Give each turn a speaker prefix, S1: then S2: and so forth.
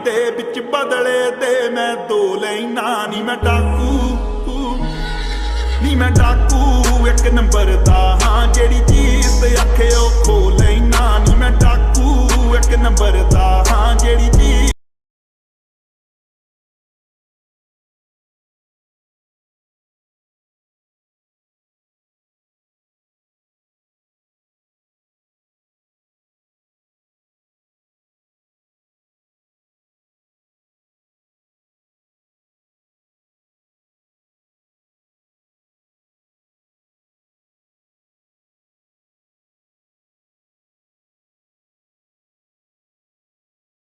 S1: दे बिच बदले दे मैं दो लेना नी मैं डाकू नी मैं डाकू एक नंबर दा हाँ जेड़ी चीज ते आखे ओ खोले